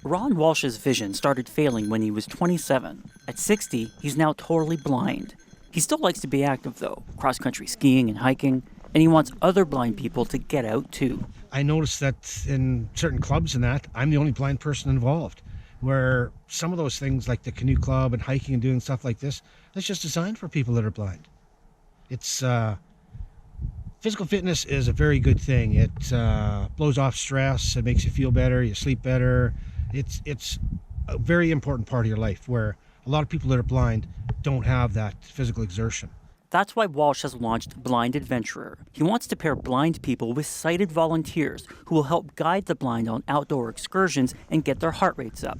Ron Walsh's vision started failing when he was 27. At 60, he's now totally blind. He still likes to be active, though, cross-country skiing and hiking, and he wants other blind people to get out, too. I noticed that in certain clubs and that, I'm the only blind person involved, where some of those things like the canoe club and hiking and doing stuff like this, that's just designed for people that are blind. It's physical fitness is a very good thing. It blows off stress, it makes you feel better, you sleep better. It's a very important part of your life where a lot of people that are blind don't have that physical exertion. That's why Walsh has launched Blind Adventurer. He wants to pair blind people with sighted volunteers who will help guide the blind on outdoor excursions and get their heart rates up.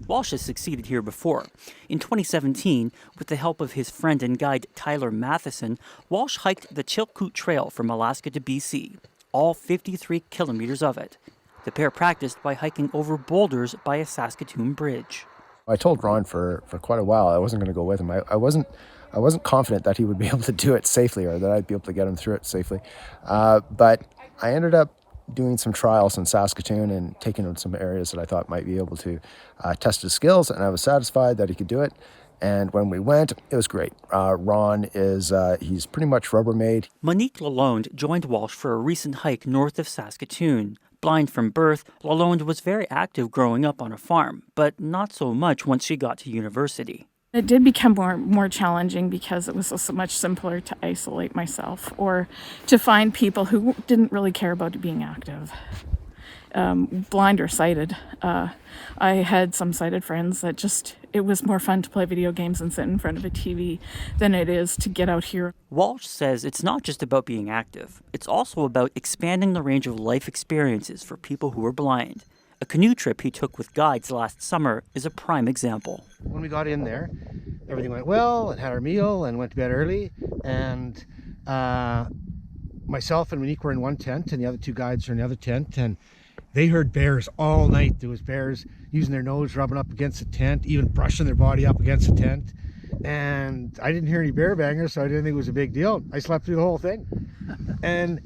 Walsh has succeeded here before. In 2017, with the help of his friend and guide Tyler Matheson, Walsh hiked the Chilkoot Trail from Alaska to BC, all 53 kilometers of it. The pair practiced by hiking over boulders by a Saskatoon bridge. I told Ron for quite a while I wasn't going to go with him. I wasn't confident that he would be able to do it safely or that I'd be able to get him through it safely. But I ended up doing some trials in Saskatoon and taking him to some areas that I thought might be able to test his skills, and I was satisfied that he could do it. And when we went, it was great. Ron he's pretty much Rubbermaid. Monique Lalonde joined Walsh for a recent hike north of Saskatoon. Blind from birth, Lalonde was very active growing up on a farm, but not so much once she got to university. It did become more challenging because it was so much simpler to isolate myself or to find people who didn't really care about being active, blind or sighted. I had some sighted friends that it was more fun to play video games and sit in front of a TV than it is to get out here. Walsh says it's not just about being active. It's also about expanding the range of life experiences for people who are blind. A canoe trip he took with guides last summer is a prime example. When we got in there, everything went well and had our meal and went to bed early. And myself and Monique were in one tent and the other two guides were in the other tent. And they heard bears all night. There was bears using their nose, rubbing up against the tent, even brushing their body up against the tent. And I didn't hear any bear bangers, so I didn't think it was a big deal. I slept through the whole thing. And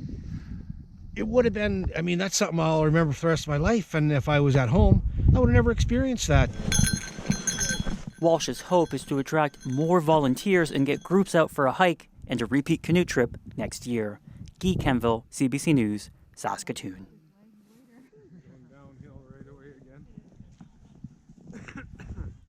it would have been, that's something I'll remember for the rest of my life. And if I was at home, I would have never experienced that. Walsh's hope is to attract more volunteers and get groups out for a hike and a repeat canoe trip next year. Guy Kenville, CBC News, Saskatoon.